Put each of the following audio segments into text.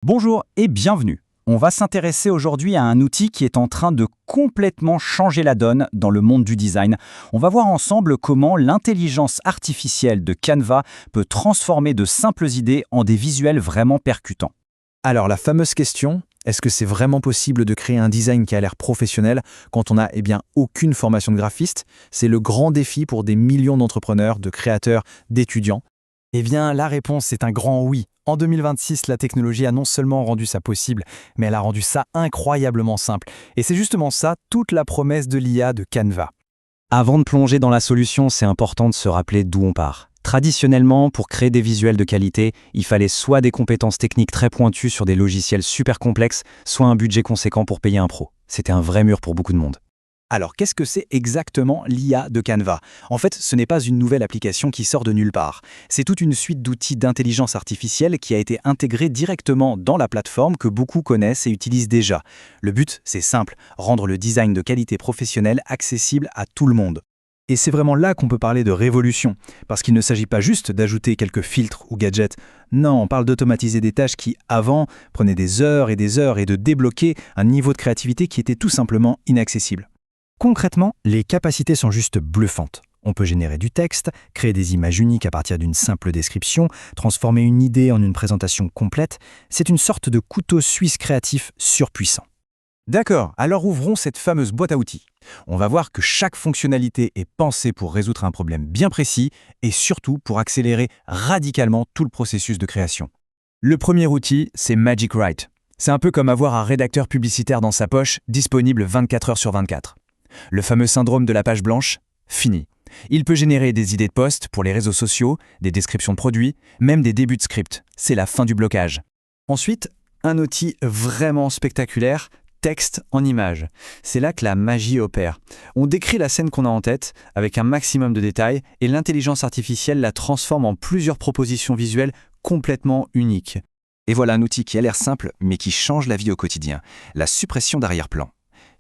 Bonjour et bienvenue. On va s'intéresser aujourd'hui à un outil qui est en train de complètement changer la donne dans le monde du design. On va voir ensemble comment l'intelligence artificielle de Canva peut transformer de simples idées en des visuels vraiment percutants. Alors la fameuse question, est-ce que c'est vraiment possible de créer un design qui a l'air professionnel quand on n'a aucune formation de graphiste? C'est le grand défi pour des millions d'entrepreneurs, de créateurs, d'étudiants. La réponse est un grand oui. En 2026, la technologie a non seulement rendu ça possible, mais elle a rendu ça incroyablement simple. Et c'est justement ça, toute la promesse de l'IA de Canva. Avant de plonger dans la solution, c'est important de se rappeler d'où on part. Traditionnellement, pour créer des visuels de qualité, il fallait soit des compétences techniques très pointues sur des logiciels super complexes, soit un budget conséquent pour payer un pro. C'était un vrai mur pour beaucoup de monde. Alors, qu'est-ce que c'est exactement l'IA de Canva? En fait, ce n'est pas une nouvelle application qui sort de nulle part. C'est toute une suite d'outils d'intelligence artificielle qui a été intégrée directement dans la plateforme que beaucoup connaissent et utilisent déjà. Le but, c'est simple, rendre le design de qualité professionnelle accessible à tout le monde. Et c'est vraiment là qu'on peut parler de révolution, parce qu'il ne s'agit pas juste d'ajouter quelques filtres ou gadgets. Non, on parle d'automatiser des tâches qui, avant, prenaient des heures et de débloquer un niveau de créativité qui était tout simplement inaccessible. Concrètement, les capacités sont juste bluffantes. On peut générer du texte, créer des images uniques à partir d'une simple description, transformer une idée en une présentation complète. C'est une sorte de couteau suisse créatif surpuissant. D'accord, alors ouvrons cette fameuse boîte à outils. On va voir que chaque fonctionnalité est pensée pour résoudre un problème bien précis et surtout pour accélérer radicalement tout le processus de création. Le premier outil, c'est Magic Write. C'est un peu comme avoir un rédacteur publicitaire dans sa poche, disponible 24 heures sur 24. Le fameux syndrome de la page blanche, fini. Il peut générer des idées de posts pour les réseaux sociaux, des descriptions de produits, même des débuts de script. C'est la fin du blocage. Ensuite, un outil vraiment spectaculaire, texte en images. C'est là que la magie opère. On décrit la scène qu'on a en tête avec un maximum de détails et l'intelligence artificielle la transforme en plusieurs propositions visuelles complètement uniques. Et voilà un outil qui a l'air simple mais qui change la vie au quotidien. La suppression d'arrière-plan.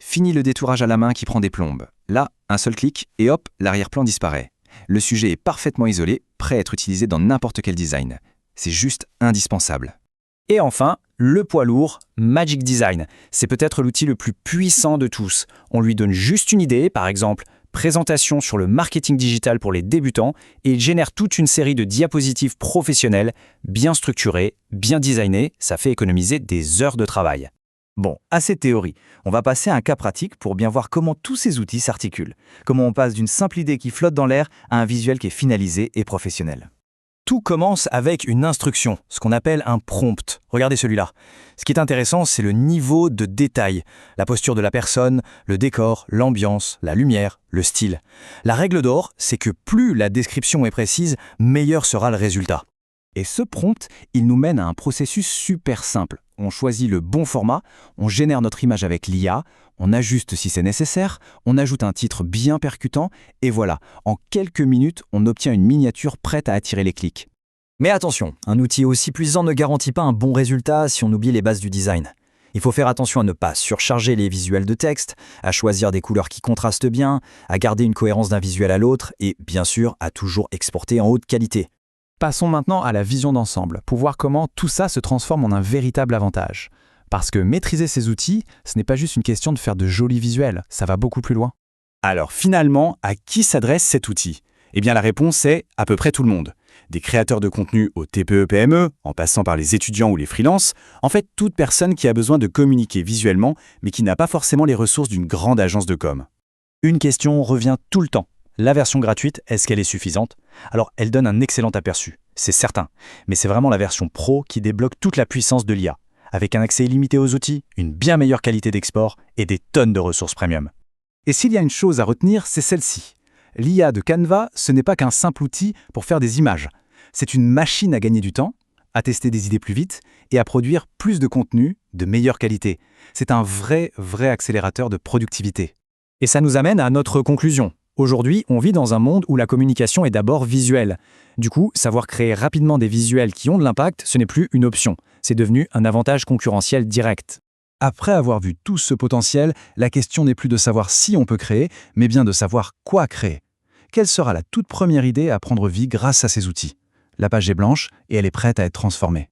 Fini le détourage à la main qui prend des plombes. Là, un seul clic et hop, l'arrière-plan disparaît. Le sujet est parfaitement isolé, prêt à être utilisé dans n'importe quel design. C'est juste indispensable. Et enfin, le poids lourd, Magic Design. C'est peut-être l'outil le plus puissant de tous. On lui donne juste une idée, par exemple, présentation sur le marketing digital pour les débutants, et il génère toute une série de diapositives professionnelles, bien structurées, bien designées, ça fait économiser des heures de travail. Bon, assez de théorie. On va passer à un cas pratique pour bien voir comment tous ces outils s'articulent. Comment on passe d'une simple idée qui flotte dans l'air à un visuel qui est finalisé et professionnel. Tout commence avec une instruction, ce qu'on appelle un prompt. Regardez celui-là. Ce qui est intéressant, c'est le niveau de détail. La posture de la personne, le décor, l'ambiance, la lumière, le style. La règle d'or, c'est que plus la description est précise, meilleur sera le résultat. Et ce prompt, il nous mène à un processus super simple. On choisit le bon format, on génère notre image avec l'IA, on ajuste si c'est nécessaire, on ajoute un titre bien percutant, et voilà, en quelques minutes, on obtient une miniature prête à attirer les clics. Mais attention, un outil aussi puissant ne garantit pas un bon résultat si on oublie les bases du design. Il faut faire attention à ne pas surcharger les visuels de texte, à choisir des couleurs qui contrastent bien, à garder une cohérence d'un visuel à l'autre, et bien sûr, à toujours exporter en haute qualité. Passons maintenant à la vision d'ensemble, pour voir comment tout ça se transforme en un véritable avantage. Parce que maîtriser ces outils, ce n'est pas juste une question de faire de jolis visuels, ça va beaucoup plus loin. Alors finalement, à qui s'adresse cet outil? La réponse est à peu près tout le monde. Des créateurs de contenu aux TPE-PME, en passant par les étudiants ou les freelances, en fait toute personne qui a besoin de communiquer visuellement, mais qui n'a pas forcément les ressources d'une grande agence de com. Une question revient tout le temps. La version gratuite, est-ce qu'elle est suffisante? Alors, elle donne un excellent aperçu, c'est certain. Mais c'est vraiment la version pro qui débloque toute la puissance de l'IA, avec un accès illimité aux outils, une bien meilleure qualité d'export et des tonnes de ressources premium. Et s'il y a une chose à retenir, c'est celle-ci. L'IA de Canva, ce n'est pas qu'un simple outil pour faire des images. C'est une machine à gagner du temps, à tester des idées plus vite et à produire plus de contenu de meilleure qualité. C'est un vrai accélérateur de productivité. Et ça nous amène à notre conclusion. Aujourd'hui, on vit dans un monde où la communication est d'abord visuelle. Du coup, savoir créer rapidement des visuels qui ont de l'impact, ce n'est plus une option. C'est devenu un avantage concurrentiel direct. Après avoir vu tout ce potentiel, la question n'est plus de savoir si on peut créer, mais bien de savoir quoi créer. Quelle sera la toute première idée à prendre vie grâce à ces outils? La page est blanche et elle est prête à être transformée.